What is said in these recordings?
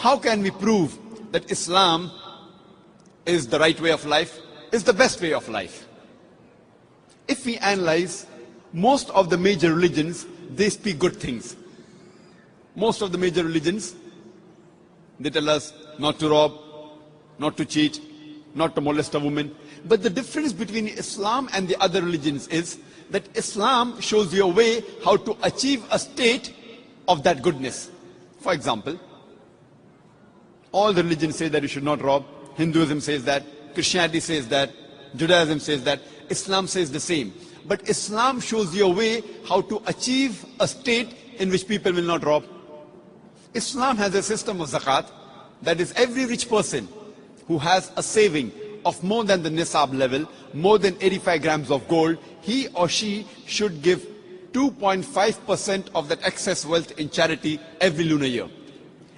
how can we prove that Islam is the right way of life, is the best way of life? If we analyze most of the major religions, they speak good things. Most of the major religions, they tell us not to rob, not to cheat, not to molest a woman. But the difference between Islam and the other religions is that Islam shows you a way how to achieve a state of that goodness. For example, all the religions say that you should not rob. Hinduism says that, Christianity says that, Judaism says that, Islam says the same. But Islam shows you a way how to achieve a state in which people will not rob. Islam has a system of zakat, that is every rich person who has a saving of more than the nisab level, more than 85 grams of gold, he or she should give 2.5% of that excess wealth in charity every lunar year.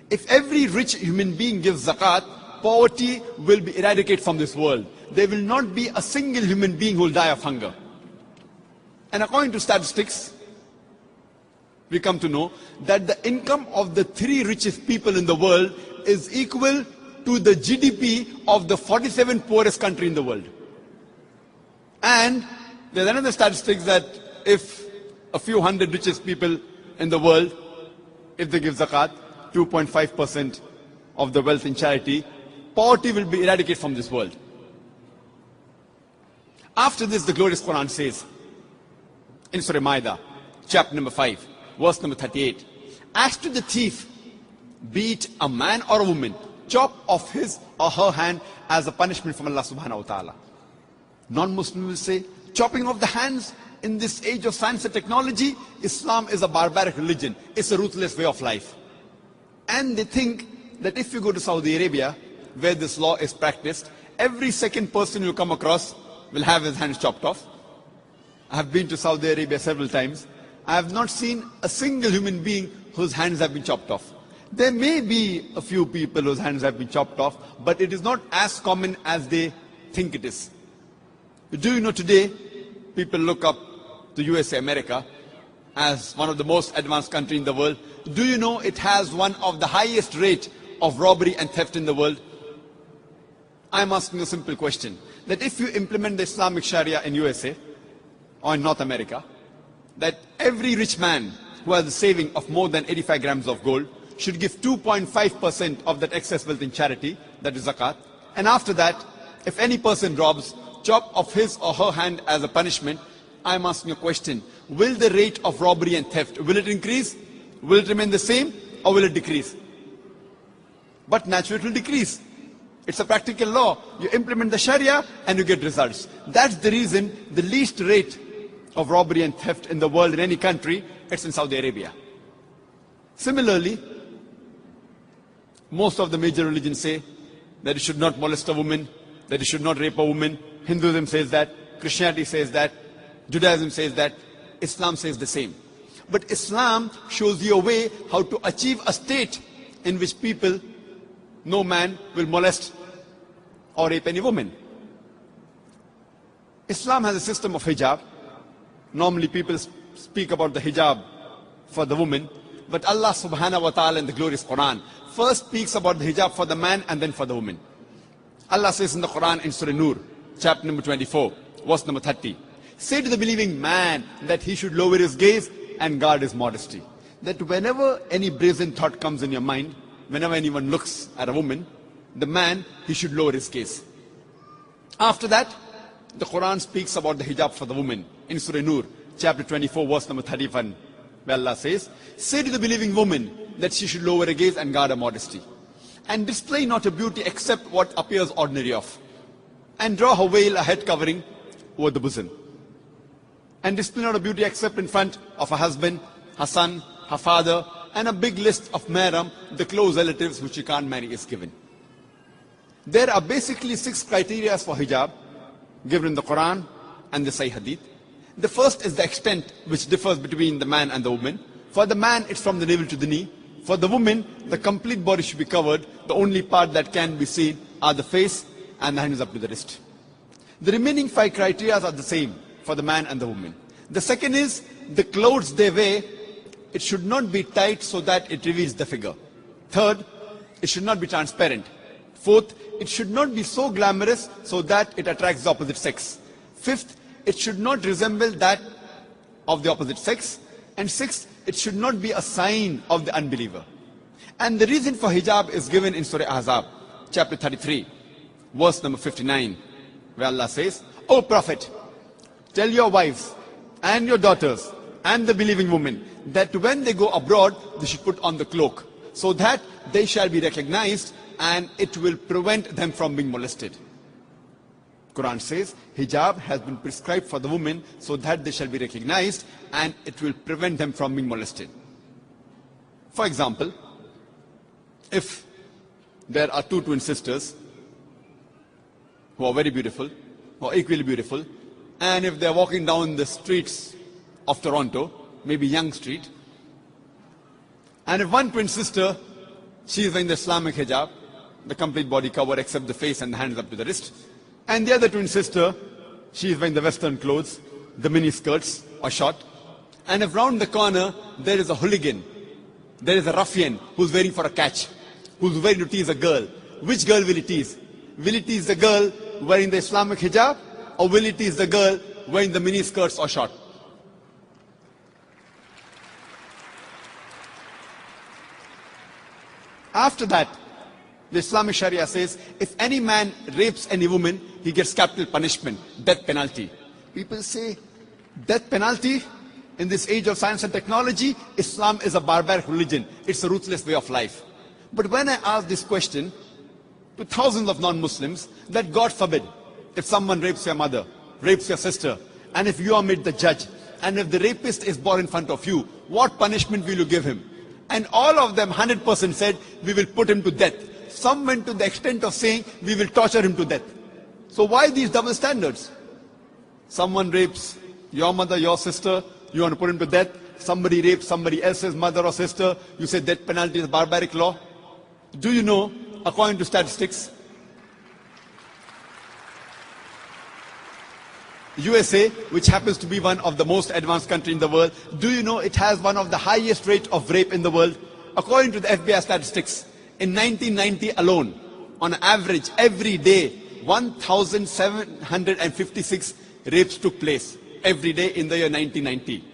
If every rich human being gives zakat, poverty will be eradicated from this world. There will not be a single human being who will die of hunger. And according to statistics, we come to know that the income of the 3 richest people in the world is equal to the GDP of the 47 poorest country in the world. And there's another statistics that if a few hundred richest people in the world, if they give zakat, 2.5% of the wealth in charity, poverty will be eradicated from this world. After this, the glorious Quran says, in Surah Ma'idah, chapter number 5, verse number 38, as to the thief, be it a man or a woman, chop off his or her hand as a punishment from Allah subhanahu wa ta'ala. Non-Muslims will say, chopping off the hands in this age of science and technology, Islam is a barbaric religion. It's a ruthless way of life. And they think that if you go to Saudi Arabia, where this law is practiced, every second person you come across will have his hands chopped off. I have been to Saudi Arabia several times. I have not seen a single human being whose hands have been chopped off. There may be a few people whose hands have been chopped off, but it is not as common as they think it is. Do you know today, people look up to USA, America, as one of the most advanced countries in the world. Do you know it has one of the highest rate of robbery and theft in the world? I'm asking a simple question, that if you implement the Islamic Sharia in USA or in North America, that every rich man who has a saving of more than 85 grams of gold should give 2.5% of that excess wealth in charity, that is zakat. And after that, if any person robs, chop off his or her hand as a punishment. I'm asking a question, will the rate of robbery and theft, will it increase? Will it remain the same or will it decrease? But naturally it will decrease. It's a practical law. You implement the Sharia and you get results. That's the reason the least rate of robbery and theft in the world in any country, it's in Saudi Arabia. Similarly, most of the major religions say that you should not molest a woman, that you should not rape a woman. Hinduism says that, Christianity says that, Judaism says that, Islam says the same. But Islam shows you a way how to achieve a state in which people, no man will molest or rape any woman. Islam has a system of hijab. Normally people speak about the hijab for the woman, but Allah subhanahu wa ta'ala in the glorious Quran first speaks about the hijab for the man and then for the woman. Allah says in the Quran in Surah Nur, chapter number 24, verse number 30, say to the believing man that he should lower his gaze and guard his modesty. That whenever any brazen thought comes in your mind, whenever anyone looks at a woman, the man, he should lower his gaze. After that, the Quran speaks about the hijab for the woman in Surah Nur, chapter 24, verse number 31, where Allah says, say to the believing woman that she should lower her gaze and guard her modesty, and display not her beauty except what appears ordinary of, and draw her veil, a head covering, over the bosom, and display not her beauty except in front of her husband, her son, her father, and a big list of mahram, the close relatives which she can't marry, is given. There are basically 6 criteria for hijab given in the Quran and the Sahih Hadith. The first is the extent which differs between the man and the woman. For the man, it's from the navel to the knee. For the woman, the complete body should be covered. The only part that can be seen are the face and the hands up to the wrist. The remaining 5 criteria are the same for the man and the woman. The second is the clothes they wear, it should not be tight so that it reveals the figure. Third, it should not be transparent. Fourth, it should not be so glamorous so that it attracts the opposite sex. Fifth, it should not resemble that of the opposite sex. And sixth, it should not be a sign of the unbeliever. And the reason for hijab is given in Surah Ahzab, chapter 33, verse number 59, where Allah says, O Prophet, tell your wives and your daughters and the believing women that when they go abroad, they should put on the cloak, so that they shall be recognized and it will prevent them from being molested. Quran says hijab has been prescribed for the women so that they shall be recognized and it will prevent them from being molested. For example, if there are two twin sisters who are very beautiful, or equally beautiful, and if they are walking down the streets of Toronto, maybe Yonge Street, and if one twin sister, she is wearing the Islamic hijab, the complete body cover except the face and the hands up to the wrist, and the other twin sister, she is wearing the Western clothes, the mini skirts or short, and if round the corner there is a hooligan, there is a ruffian who's waiting for a catch, who's waiting to tease a girl, which girl will he tease? Will he tease the girl wearing the Islamic hijab, or will he tease the girl wearing the mini skirts or short? After that, the Islamic Sharia says, if any man rapes any woman, he gets capital punishment, death penalty. People say, death penalty? In this age of science and technology, Islam is a barbaric religion. It's a ruthless way of life. But when I ask this question to thousands of non-Muslims, that God forbid, if someone rapes your mother, rapes your sister, and if you are made the judge, and if the rapist is brought in front of you, what punishment will you give him? And all of them, 100% said, we will put him to death. Some went to the extent of saying, we will torture him to death. So why these double standards? Someone rapes your mother, your sister, you want to put him to death. Somebody rapes somebody else's mother or sister, you say death penalty is barbaric law. Do you know, according to statistics, USA, which happens to be one of the most advanced countries in the world, do you know it has one of the highest rate of rape in the world? According to the FBI statistics, in 1990 alone, on average, every day, 1,756 rapes took place every day in the year 1990.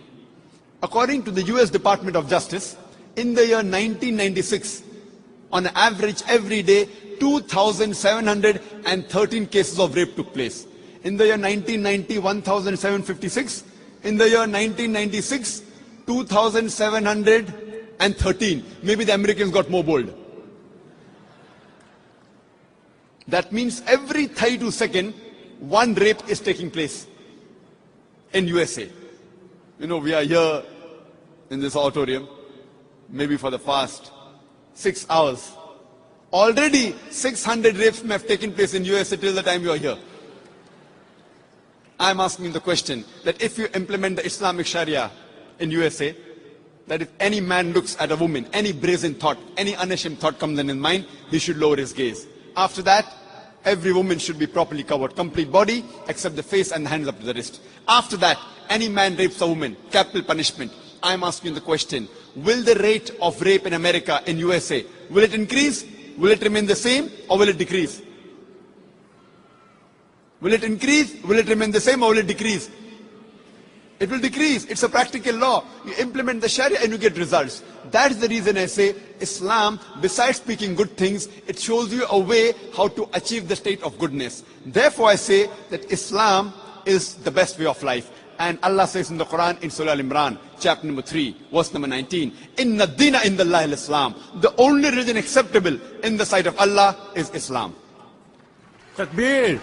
According to the US Department of Justice, in the year 1996, on average, every day, 2,713 cases of rape took place. In the year 1990, 1,756. In the year 1996, 2,713. Maybe the Americans got more bold. That means every 32 seconds, one rape is taking place in USA. You know, we are here in this auditorium, maybe for the past 6 hours. Already 600 rapes may have taken place in USA till the time you are here. I'm asking the question that if you implement the Islamic Sharia in USA, that if any man looks at a woman, any brazen thought, any unashamed thought comes in his mind, he should lower his gaze. After that, every woman should be properly covered, complete body, except the face and the hands up to the wrist. After that, any man rapes a woman, capital punishment. I'm asking the question, will the rate of rape in America, in USA, will it increase? Will it remain the same, or will it decrease? Will it increase? Will it remain the same, or will it decrease? It will decrease. It's a practical law. You implement the Sharia and you get results. That's the reason I say Islam, besides speaking good things, it shows you a way how to achieve the state of goodness. Therefore I say that Islam is the best way of life. And Allah says in the Quran, in Surah Al-Imran, chapter number 3, verse number 19, Inna dina indallahi al-Islam. The only religion acceptable in the sight of Allah is Islam. Takbir.